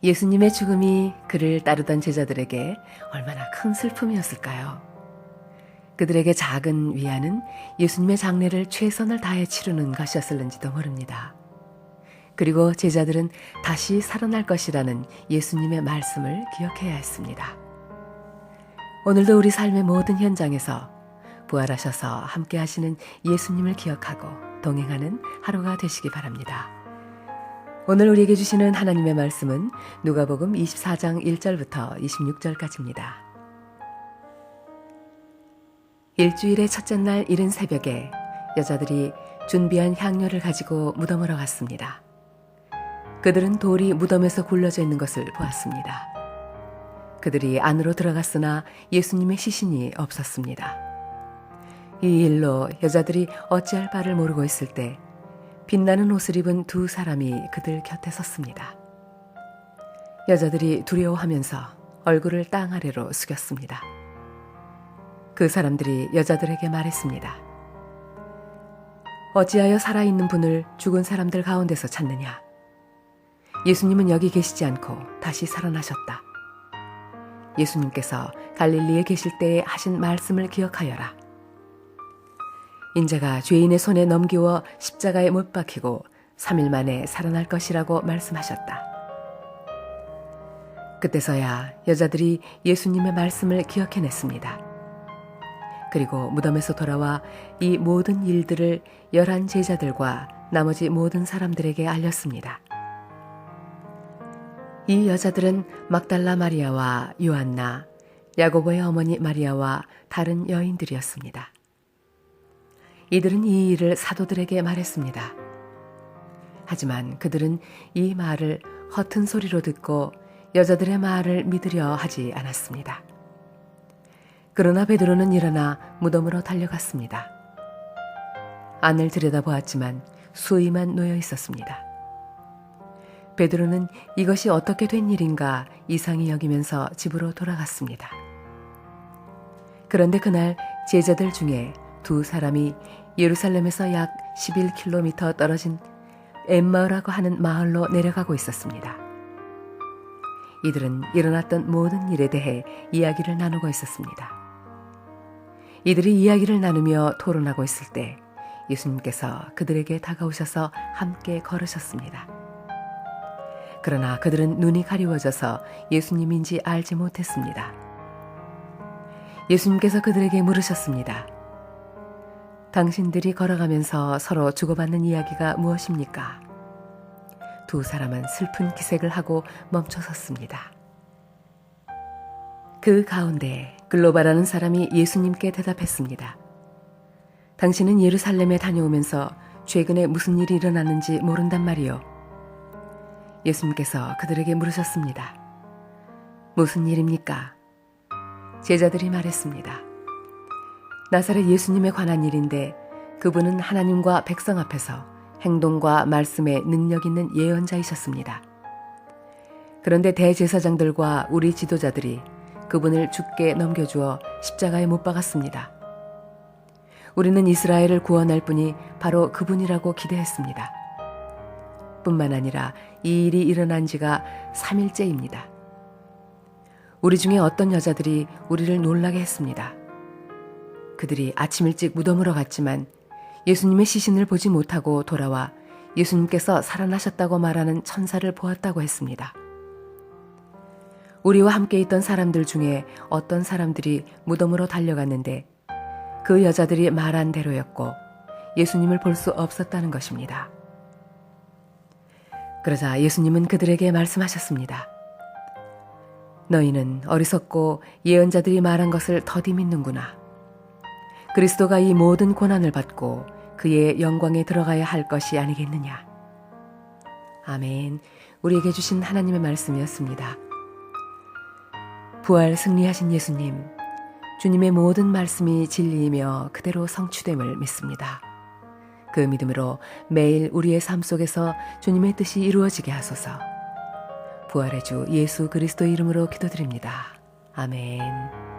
예수님의 죽음이 그를 따르던 제자들에게 얼마나 큰 슬픔이었을까요? 그들에게 작은 위안은 예수님의 장례를 최선을 다해 치르는 것이었을는지도 모릅니다. 그리고 제자들은 다시 살아날 것이라는 예수님의 말씀을 기억해야 했습니다. 오늘도 우리 삶의 모든 현장에서 부활하셔서 함께 하시는 예수님을 기억하고 동행하는 하루가 되시기 바랍니다. 오늘 우리에게 주시는 하나님의 말씀은 누가복음 24장 1절부터 26절까지입니다. 일주일의 첫째 날 이른 새벽에 여자들이 준비한 향료를 가지고 무덤으로 갔습니다. 그들은 돌이 무덤에서 굴러져 있는 것을 보았습니다. 그들이 안으로 들어갔으나 예수님의 시신이 없었습니다. 이 일로 여자들이 어찌할 바를 모르고 있을 때 빛나는 옷을 입은 두 사람이 그들 곁에 섰습니다. 여자들이 두려워하면서 얼굴을 땅 아래로 숙였습니다. 그 사람들이 여자들에게 말했습니다. 어찌하여 살아있는 분을 죽은 사람들 가운데서 찾느냐? 예수님은 여기 계시지 않고 다시 살아나셨다. 예수님께서 갈릴리에 계실 때에 하신 말씀을 기억하여라. 인자가 죄인의 손에 넘기워 십자가에 못 박히고 3일 만에 살아날 것이라고 말씀하셨다. 그때서야 여자들이 예수님의 말씀을 기억해냈습니다. 그리고 무덤에서 돌아와 이 모든 일들을 11 제자들과 나머지 모든 사람들에게 알렸습니다. 이 여자들은 막달라 마리아와 요한나, 야고보의 어머니 마리아와 다른 여인들이었습니다. 이들은 이 일을 사도들에게 말했습니다. 하지만 그들은 이 말을 허튼 소리로 듣고 여자들의 말을 믿으려 하지 않았습니다. 그러나 베드로는 일어나 무덤으로 달려갔습니다. 안을 들여다보았지만 수의만 놓여 있었습니다. 베드로는 이것이 어떻게 된 일인가 이상히 여기면서 집으로 돌아갔습니다. 그런데 그날 제자들 중에 두 사람이 예루살렘에서 약 11km 떨어진 엠마오라고 하는 마을로 내려가고 있었습니다. 이들은 일어났던 모든 일에 대해 이야기를 나누고 있었습니다. 이들이 이야기를 나누며 토론하고 있을 때 예수님께서 그들에게 다가오셔서 함께 걸으셨습니다. 그러나 그들은 눈이 가리워져서 예수님인지 알지 못했습니다. 예수님께서 그들에게 물으셨습니다. 당신들이 걸어가면서 서로 주고받는 이야기가 무엇입니까? 두 사람은 슬픈 기색을 하고 멈춰섰습니다. 그 가운데 글로바라는 사람이 예수님께 대답했습니다. 당신은 예루살렘에 다녀오면서 최근에 무슨 일이 일어났는지 모른단 말이요. 예수님께서 그들에게 물으셨습니다. 무슨 일입니까? 제자들이 말했습니다. 나사렛 예수님에 관한 일인데 그분은 하나님과 백성 앞에서 행동과 말씀에 능력 있는 예언자이셨습니다. 그런데 대제사장들과 우리 지도자들이 그분을 죽게 넘겨주어 십자가에 못 박았습니다. 우리는 이스라엘을 구원할 분이 바로 그분이라고 기대했습니다. 뿐만 아니라 이 일이 일어난 지가 3일째입니다. 우리 중에 어떤 여자들이 우리를 놀라게 했습니다. 그들이 아침 일찍 무덤으로 갔지만 예수님의 시신을 보지 못하고 돌아와 예수님께서 살아나셨다고 말하는 천사를 보았다고 했습니다. 우리와 함께 있던 사람들 중에 어떤 사람들이 무덤으로 달려갔는데 그 여자들이 말한 대로였고 예수님을 볼 수 없었다는 것입니다. 그러자 예수님은 그들에게 말씀하셨습니다. 너희는 어리석고 예언자들이 말한 것을 더디 믿는구나. 그리스도가 이 모든 고난을 받고 그의 영광에 들어가야 할 것이 아니겠느냐. 아멘. 우리에게 주신 하나님의 말씀이었습니다. 부활 승리하신 예수님, 주님의 모든 말씀이 진리이며 그대로 성취됨을 믿습니다. 그 믿음으로 매일 우리의 삶 속에서 주님의 뜻이 이루어지게 하소서. 부활의 주 예수 그리스도 이름으로 기도드립니다. 아멘.